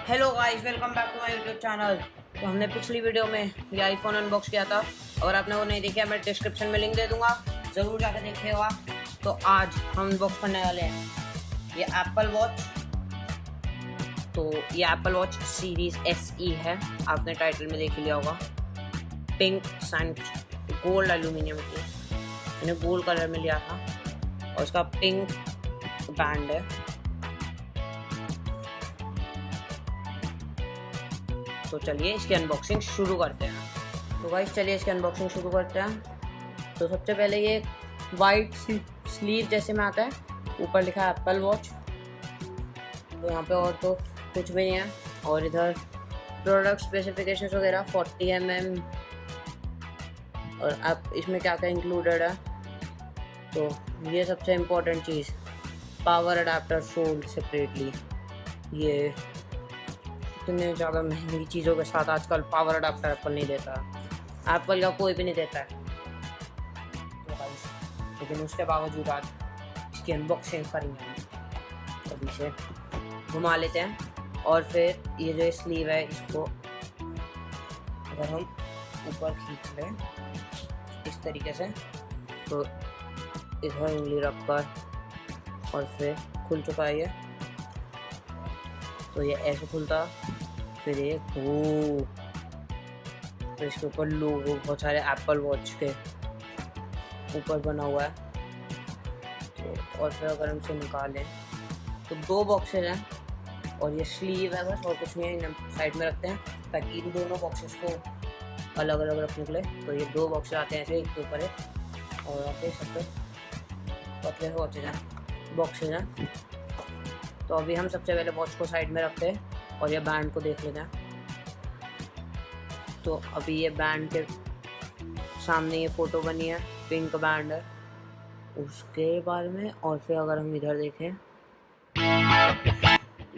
Hello guys, welcome back to my YouTube channel. तो हमने पिछली वीडियो में ये आईफोन अनबॉक्स किया था। अगर आपने वो नहीं देखा, मैं डिस्क्रिप्शन में लिंक दे दूंगा, ज़रूर जाकर देखिएगा। तो आज हम अनबॉक्स करने वाले हैं ये एप्पल वॉच। तो ये एप्पल वॉच सीरीज SE है, आपने टाइटल में देख लिया होगा। पिंक सैंड गोल्ड एल्यूमिनियम की, मैंने गोल्ड कलर में लिया था और इसका पिंक बैंड है। तो चलिए इसकी अनबॉक्सिंग शुरू करते हैं। तो गाइस चलिए इसकी अनबॉक्सिंग शुरू करते हैं। तो सबसे पहले ये वाइट स्लीव जैसे में आता है, ऊपर लिखा है एप्पल वॉच। तो यहाँ पे और तो कुछ भी नहीं है। और इधर प्रोडक्ट स्पेसिफिकेशंस वगैरह 40 mm, और आप इसमें क्या क्या इंक्लूडेड है। तो ये सबसे इम्पोर्टेंट चीज़, पावर अडाप्टर सोल्ड सेपरेटली। ये इतने ज़्यादा महंगी चीज़ों के साथ आजकल पावर अडाप्टर एप्पल नहीं देता, एप्पल का कोई भी नहीं देता है। लेकिन उसके बावजूद आज इसकी अनबॉक्सिंग करेंगे हम। अभी से घुमा लेते हैं और फिर ये जो स्लीव है इसको अगर हम ऊपर खींच लें इस तरीके से, तो इधर उंगली रखकर और फिर खुल चुका है ये। तो ये ऐसे खुलता, फिर ये तो इसके ऊपर लोगो बहुत सारे एप्पल वॉच के ऊपर बना हुआ है। तो और फिर अगर हम इसे निकालें तो 2 बॉक्सेस हैं और ये स्लीव है बस, और कुछ नहीं है। साइड में रखते हैं ताकि इन दोनों बॉक्सेस को अलग अलग रखने के लिए। तो ये 2 बॉक्सेस आते हैं ऐसे, एक के ऊपर एक, और यहाँ पे सब पे पतले बॉक्सेस हैं। तो अभी हम सबसे पहले वॉच को साइड में रखते हैं और ये बैंड को देख लेते हैं। तो अभी ये बैंड के सामने ये फ़ोटो बनी है, पिंक बैंड है उसके बारे में। और फिर अगर हम इधर देखें,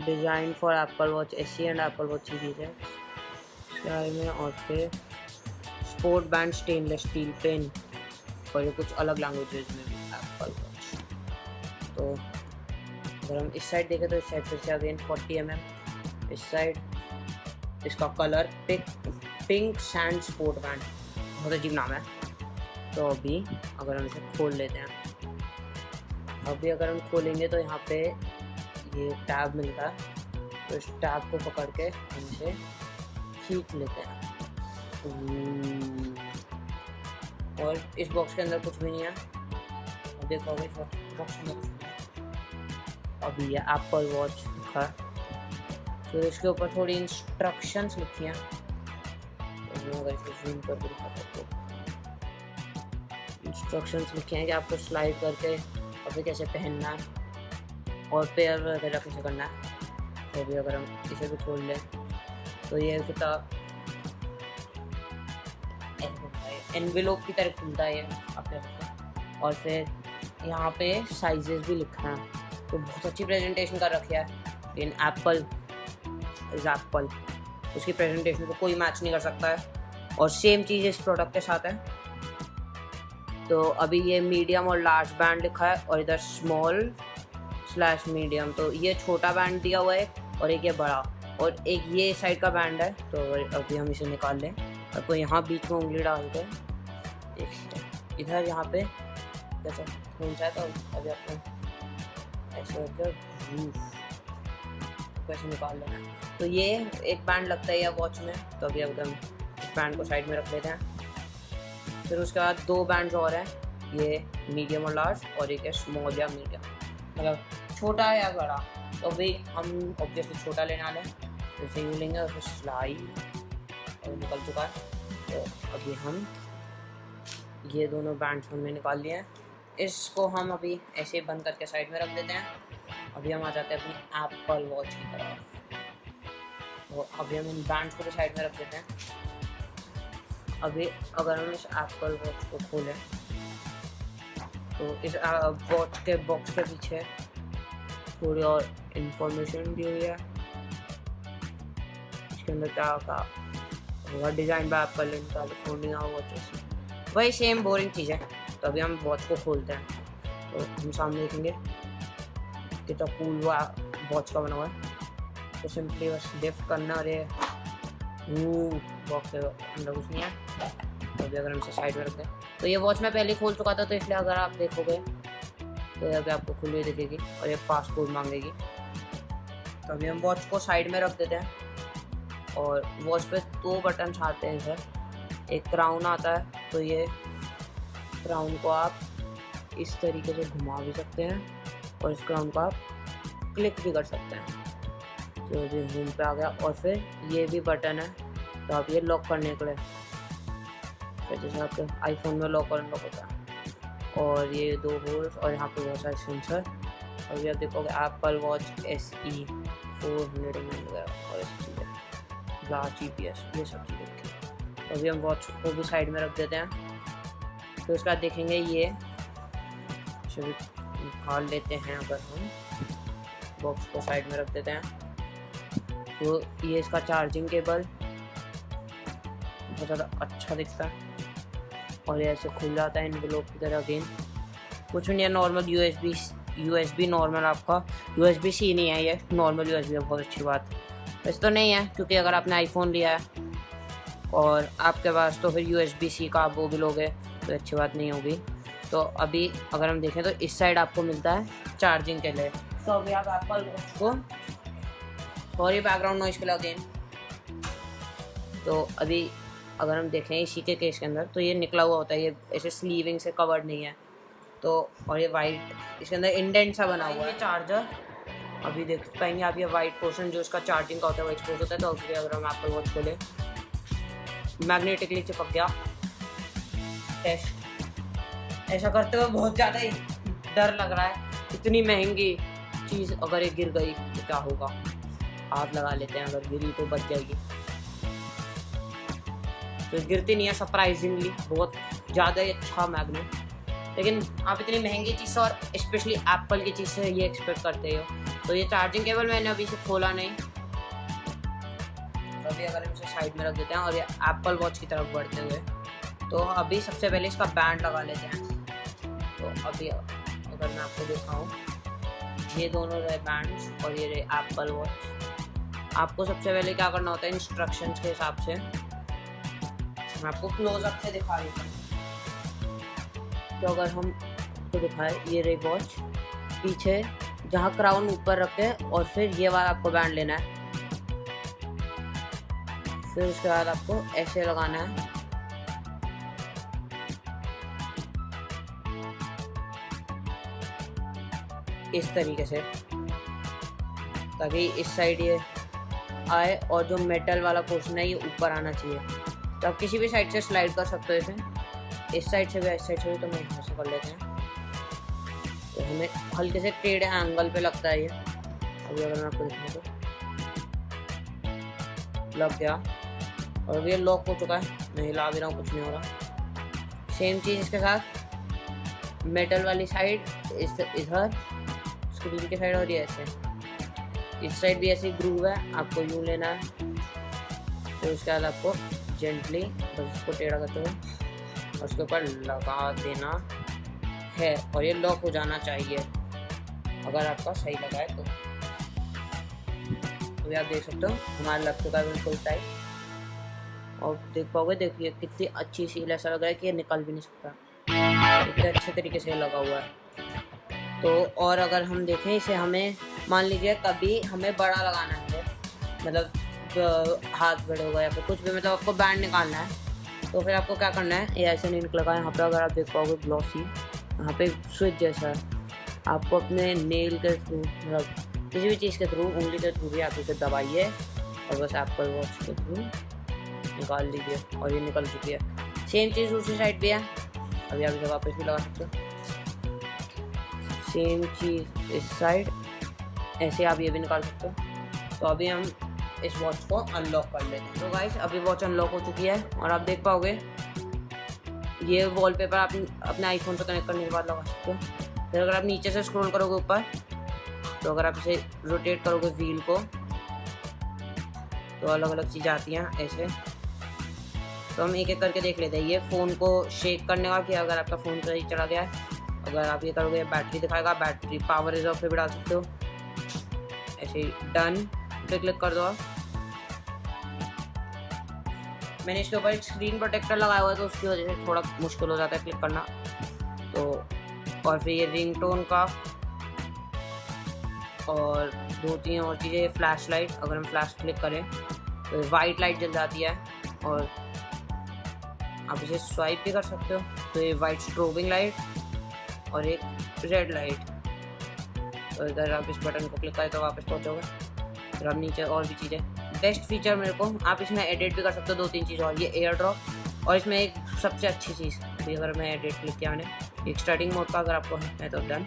design for Apple Watch SE and Apple Watch series है इसके बारे में। और फिर sport band stainless steel pen, और ये कुछ अलग लैंग्वेजेस में एप्पल वॉच। तो अगर हम इस साइड देखें तो इस साइड फिर से अगेन 40 mm, इस साइड इसका colour pink sand sport band, बहुत अजीब नाम है। तो अभी अगर हम इसे खोल लेते हैं, अभी अगर हम खोलेंगे तो यहाँ पे ये टैब मिलता है। तो इस टैब को पकड़ के हम इसे खींच लेते हैं। और इस बॉक्स के अंदर कुछ भी नहीं है, देखो अभी इस बॉक्स में कुछ नहीं है। अभी ये एप्पल वॉच लिखा है, फिर इसके ऊपर थोड़ी इंस्ट्रक्शंस लिखी हैं। तो अगर इसे जूम कर दिखाता तो इंस्ट्रक्शंस लिखे हैं कि आपको स्लाइड करके अभी कैसे पहनना है और पेयर वगैरह कैसे करना है। तो अभी अगर हम इसे भी खोल लें तो ये किताब एनवेलोप की तरह खुलता है ये, आप कह सकते हैं। और फिर यहाँ पे साइजेस भी लिखा है। तो बहुत अच्छी प्रेजेंटेशन कर रखी है। इन एप्पल इज एप्पल, उसकी प्रेजेंटेशन को कोई मैच नहीं कर सकता है। और सेम चीज़ इस प्रोडक्ट के साथ है। तो अभी ये मीडियम और लार्ज बैंड लिखा है और इधर स्मॉल/मीडियम। तो ये छोटा बैंड दिया हुआ है और एक ये बड़ा, और एक ये साइड का बैंड है। तो अभी हम इसे निकाल लें, तो यहाँ बीच में उंगली डाल के देखिए इधर यहाँ पे कैसे घूम जाए। तो अभी आपको ऐसे करके कैसे निकाल लेना है। तो ये एक बैंड लगता है या वॉच में। तो अभी हम इस बैंड को साइड में रख लेते हैं। फिर उसके बाद 2 बैंड्स और हैं, ये मीडियम और लार्ज, और एक है स्मॉल या मीडियम, मतलब छोटा या बड़ा। तो अभी हम ऑब्वियसली छोटा लेने वाले हैं, तो इसे यूँ लेंगे और फिर स्लाइड, और निकल चुका है। तो अभी हम ये दोनों बैंड्स हमने निकाल लिए हैं। इसको हम अभी ऐसे बंद करके साइड में रख देते हैं। अभी हम आ जाते हैं अपनी एप्पल वॉच की तरफ। तो अभी हम इन बैंड्स को भी साइड में रख देते हैं। अभी अगर हम इस एप्पल वॉच को खोलें तो इस वॉच के बॉक्स के पीछे थोड़ी और इंफॉर्मेशन दी हुई है। इसके अंदर क्या होगा, design by apple in California watches, वही सेम बोरिंग चीज़ है। तो अभी हम वॉच को खोलते हैं तो हम सामने देखेंगे कितना कूल वो वॉच का बना हुआ है। तो सिंपली बस लिफ्ट करना और ये बॉक्स के अंदर कुछ नहीं है। तो अभी अगर हम इसे साइड में रखते हैं तो ये वॉच मैं पहले खोल चुका था, तो इसलिए अगर आप देखोगे तो अभी आपको खुली हुई दिखेगी और ये पासपोर्ट मांगेगी। तो अभी हम वॉच को साइड में रख देते हैं और वॉच पे 2 बटन आते हैं सर। एक क्राउन आता है, तो ये क्राउन को आप इस तरीके से घुमा भी सकते हैं और इस क्राउन को आप क्लिक भी कर सकते हैं। तो अभी होम पे आ गया और फिर ये भी बटन है, तो आप ये लॉक करने के लिए, फिर जैसे आपके आईफोन में लॉक और अनलॉक होता है। और ये 2 होल्स और यहाँ पे बहुत सारे सेंसर। अभी आप देखोगे एप्पल वॉच SE 400 वगैरह और ऐसी चीज़ें, ग्लास GPS, ये सब चीज़ें। तो अभी हम वॉच को भी साइड में रख देते हैं। फिर उसके बाद देखेंगे ये निकाल लेते हैं। अगर हम बॉक्स को साइड में रख देते हैं तो ये इसका चार्जिंग केबल बहुत ज़्यादा अच्छा दिखता है और ये ऐसे खुल जाता है एनवेलोप की तरह। अगेन कुछ नहीं है, नॉर्मल USB नॉर्मल आपका USB-C नहीं है, ये नॉर्मल USB है। बहुत अच्छी बात वैसे तो नहीं है, क्योंकि अगर आपने आईफोन लिया है और आपके पास तो फिर USB-C का आप वो भी लोगे तो अच्छी बात नहीं होगी। तो अभी अगर हम देखें तो इस साइड आपको मिलता है चार्जिंग के लिए। तो अभी आप एप्पल वॉच को, सॉरी बैकग्राउंड नॉइज के लिए अगेन, तो अभी अगर हम देखें इसी के केस के अंदर तो ये निकला हुआ होता है, ये ऐसे स्लीविंग से कवर्ड नहीं है। तो और ये वाइट, इसके अंदर इंडेंट सा बना हुआ है। ये चार्जर अभी देख पाएंगे आप, ये वाइट पोर्शन जो इसका चार्जिंग का होता है वो एक्सपोज होता है। तो अगर हम एप्पल वॉच खोलें, मैग्नेटिकली चिपक गया। टेस्ट ऐसा करते हुए बहुत ज़्यादा ही डर लग रहा है, इतनी महंगी चीज़ अगर ये गिर गई तो क्या होगा। आप लगा लेते हैं, अगर गिरी तो बच जाएगी। तो गिरती नहीं है सरप्राइजिंगली, बहुत ज़्यादा ही अच्छा मैग्नेट। लेकिन आप इतनी महंगी चीज़ से और स्पेशली एप्पल की चीज़ से ये एक्सपेक्ट करते हो। तो ये चार्जिंग केबल मैंने अभी से खोला नहीं, तो अभी अगर हम इसे साइड में रख देते हैं और ये एप्पल वॉच की तरफ बढ़ते हुए, तो अभी सबसे पहले इसका बैंड लगा लेते हैं। तो अभी अगर मैं आपको दिखाऊँ, ये दोनों रहे बैंड्स और ये रहे एप्पल वॉच। आपको सबसे पहले क्या करना होता है, इंस्ट्रक्शंस के हिसाब से मैं आपको क्लोजअप से दिखा देता हूँ। तो अगर हम तो दिखाए, ये रही वॉच, पीछे जहाँ क्राउन ऊपर रखे और फिर ये वाला आपको बैंड लेना है। फिर उसके बाद आपको ऐसे लगाना है, इस तरीके से, ताकि इस साइड ये आए और जो मेटल वाला पोर्शन है ये ऊपर आना चाहिए। तो आप किसी भी साइड से स्लाइड कर सकते हो इसे, इस साइड से भी इस साइड से भी। तो मैं ऐसे कर लेते हैं, तो हमें हल्के से टेढ़े एंगल पे लगता है ये। अभी अगर मैं आपको दिखाऊँ तो लग गया और अभी ये लॉक हो चुका है, मैं हिला भी रहा हूँ, कुछ नहीं हो रहा। सेम चीज़ इसके साथ मेटल वाली साइड इधर स्क्रीन के साइड, और ये ऐसे इस साइड भी ऐसे ग्रूव है, आपको यूँ लेना है। तो उसके बाद आपको जेंटली बस इसको टेढ़ा करते हुए और उसके ऊपर लगा देना है और ये लॉक हो जाना चाहिए अगर आपका सही लगा है तो। अभी आप देख सकते हो हमारा लग चुका है बिल्कुल टाइट, और देख पाओगे, देखिए कितनी अच्छी सील, ऐसा लग रहा है कि ये निकल भी नहीं सकता, इतने अच्छे तरीके से लगा हुआ है। तो और अगर हम देखें इसे, हमें मान लीजिए कभी हमें बड़ा लगाना है, मतलब हाथ बड़े होगा या फिर कुछ भी, मतलब आपको बैंड निकालना है, तो फिर आपको क्या करना है, ये ऐसे नहीं निकलेगा। यहाँ पे अगर आप देख पाओगे ग्लॉसी, यहाँ पे स्विच जैसा है, आपको अपने नेल के थ्रू, मतलब किसी भी चीज़ के थ्रू, उंगली के थ्रू भी आप इसे दबाइए और बस एप्पल वॉच के थ्रू निकाल लीजिए और ये निकल चुकी है। सेम चीज़ दूसरी साइड भी है, अभी आप इसे वापस भी लगा सकते हो। सेम चीज़ इस साइड, ऐसे आप ये भी निकाल सकते हो। तो अभी हम इस वॉच को अनलॉक कर लेते हैं। तो गाइस अभी वॉच अनलॉक हो चुकी है और आप देख पाओगे ये वॉलपेपर आप अपने आईफोन से कनेक्ट करने के बाद लगा सकते हो। फिर अगर आप नीचे से स्क्रॉल करोगे ऊपर, तो अगर आप इसे रोटेट करोगे व्हील को, तो अलग अलग चीज़ें आती हैं ऐसे। तो हम एक एक करके देख लेते हैं। ये फ़ोन को शेक करने का, कि अगर आपका फ़ोन सही चला गया है, अगर आप ये करोगे बैटरी दिखाएगा, बैटरी पावर रिजर्व पे भी डाल सकते हो। ऐसे डन, पे क्लिक कर दो आप। मैंने इसके ऊपर एक स्क्रीन प्रोटेक्टर लगाया हुआ है तो उसकी वजह से थोड़ा मुश्किल हो जाता है क्लिक करना। तो और फिर ये रिंगटोन का और 2-3 और चीज़ें, फ्लैश लाइट, अगर हम फ्लैश क्लिक करें तो वाइट लाइट जल जाती है और आप इसे स्वाइप भी कर सकते हो। तो ये वाइट स्ट्रोबिंग लाइट और एक रेड लाइट। तो अगर आप इस बटन को क्लिक करें तो वापस पहुँचोगे। फिर अब नीचे और भी चीज़ें, बेस्ट फीचर मेरे को, आप इसमें एडिट भी कर सकते हो 2-3 चीज़ और, ये एयर ड्रॉप। और इसमें एक सबसे अच्छी चीज़, अगर मैं एडिट क्लिक किया मैंने, एक स्टार्टिंग मोड का अगर आपको है तो डन।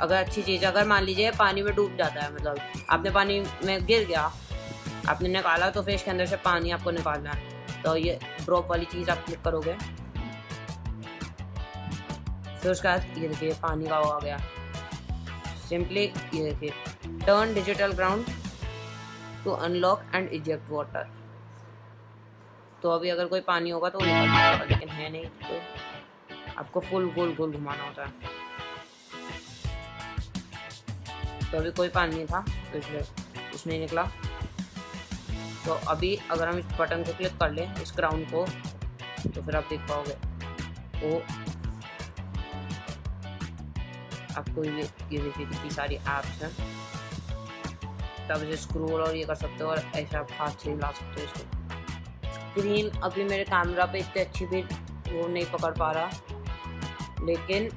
अगर अच्छी चीज़, अगर मान लीजिए पानी में डूब जाता है, मतलब आपने पानी में गिर गया, आपने निकाला तो फिर इसके अंदर से पानी आपको निकालना है, तो ये ड्रॉप वाली चीज़ आप क्लिक करोगे। फिर उसके बाद ये देखिए पानी का आ गया। सिंपली ये देखिए, turn digital crown to unlock and eject water. तो अभी अगर कोई पानी होगा तो वो निकल जाएगा, लेकिन है नहीं तो आपको फुल गोल गोल घुमाना होता है। तो अभी कोई पानी नहीं था तो इसलिए कुछ नहीं निकला। तो अभी अगर हम इस बटन को क्लिक कर लें, इस ग्राउंड को, तो फिर आप देख पाओगे वो आपको ये देखिए कितनी सारी ऐप्स हैं। तब इसे स्क्रॉल और ये कर सकते हो और ऐसे आप हाथ से ला सकते हो इसको। स्क्रीन अभी मेरे कैमरा पे इतनी अच्छी भी वो नहीं पकड़ पा रहा, लेकिन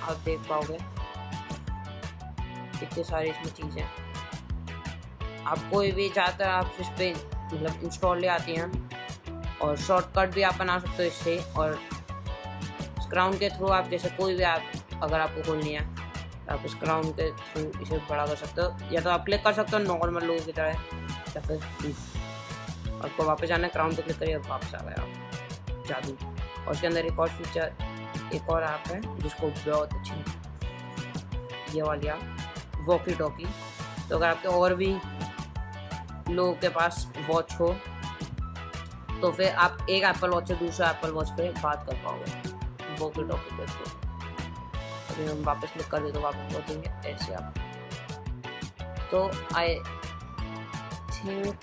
आप देख पाओगे कितनी सारी इसमें चीज़ें। आप कोई भी चाहता है आप इस पर मतलब इंस्टॉल ले आती हैं, और शॉर्टकट भी आप बना सकते हो इससे। और इस क्राउन के थ्रू आप जैसे कोई भी ऐप अगर आपको खोलनी है तो आप इस क्राउन के थ्रू इसे बड़ा कर सकते हो, या तो आप क्लिक कर सकते हो नॉर्मल लोगों की तरह, या फिर आपको वापस जाना है, क्राउन पे क्लिक करिए और वापस आ गया आप, जादू। और उसके अंदर एक और फीचर, एक और ऐप है जिसको बहुत अच्छी, ये वाली ऐप वॉकी टॉकी। तो अगर आपके और भी लोगों के पास वॉच हो तो फिर आप एक एप्पल वॉच से दूसरे एप्पल वॉच पे बात कर पाओगे वॉकी टॉकी के थ्रू। अभी हम वापस क्लिक कर दे तो वापस पहुँचेंगे ऐसे आप। तो आई थिंक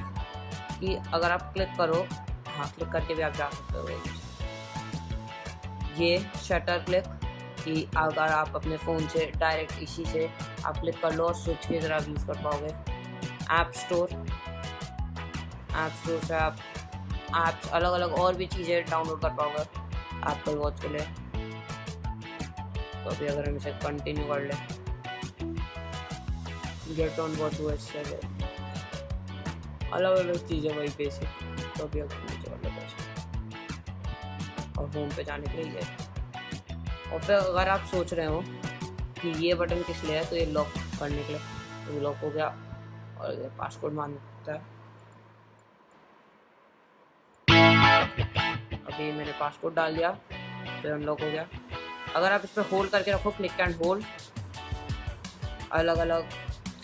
कि अगर आप क्लिक करो, हाँ क्लिक करके भी आप जा सकते हो। ये शटर क्लिक कि अगर आप अपने फ़ोन से डायरेक्ट इसी से आप क्लिक कर लो और स्विच की तरह यूज़ कर पाओगे। ऐप स्टोर से आप ऐप्स अलग अलग और भी चीज़ें डाउनलोड कर पाओगे एप्पल वॉच के लिए। तो अभी अगर हम इसे कंटिन्यू कर लें, गेट ऑन वॉच OS से अलग अलग चीज़ें वही बेसिक। तो अभी अगर नीचे कर लेते और होम पे जाने के लिए, और फिर अगर आप सोच रहे हो कि ये बटन किस लिए है, तो ये लॉक करने के लिए, तो ये लॉक हो गया और ये पासवर्ड मांगता है। अभी मैंने पासवर्ड डाल दिया तो अनलॉक हो गया। अगर आप इस पर होल्ड करके रखो, क्लिक एंड होल्ड, अलग अलग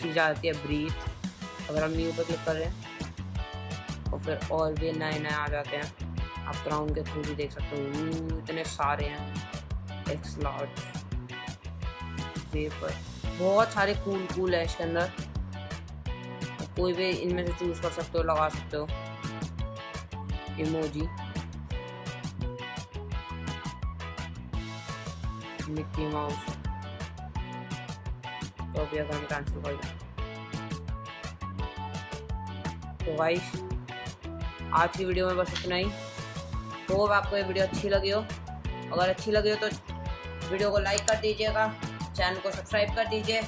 चीज़ आती है। ब्रीथ, अगर हम न्यू पे क्लिक कर रहे हैं और फिर और भी नए नए आ जाते हैं। आप क्राउन के थ्रू भी देख सकते हो, इतने सारे हैं। एक्स लार्ज वेपर, बहुत सारे कूल है इसके अंदर। कोई भी इनमें से चूज कर सकते हो, लगा सकते हो। Emoji, Mickey mouse. तो अभी अगर हम कैंसिल कर दें तो गाइस आज की वीडियो में बस इतना ही। तो अब आपको ये वीडियो अच्छी लगी हो, अगर अच्छी लगी हो तो वीडियो को लाइक कर दीजिएगा, चैनल को सब्सक्राइब कर दीजिए,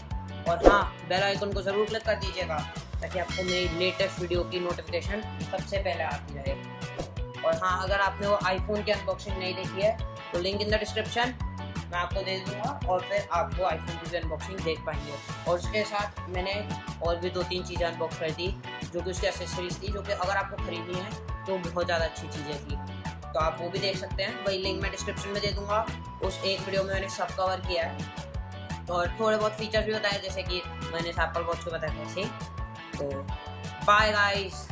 और हाँ बेल आइकन को ज़रूर क्लिक कर दीजिएगा ताकि आपको मेरी लेटेस्ट वीडियो की नोटिफिकेशन सबसे पहले आती रहे। और हाँ, अगर आपने वो आईफोन की अनबॉक्सिंग नहीं देखी है तो लिंक इन द डिस्क्रिप्शन मैं आपको दे दूँगा, और फिर आपको आईफोन की भी अनबॉक्सिंग देख पाएंगे। और उसके साथ मैंने और भी 2-3 चीज़ें अनबॉक्स करी थी जो कि उसकी एक्सेसरीज थी, जो कि अगर आपको खरीदनी है तो बहुत ज़्यादा अच्छी चीज़ें थी, तो आप वो भी देख सकते हैं। वही लिंक मैं डिस्क्रिप्शन में दे दूँगा। उस एक वीडियो में मैंने सब कवर किया है और थोड़े बहुत फीचर्स भी बताए, जैसे कि मैंने एप्पल वॉच को बताया कैसे। तो बाय गाइस।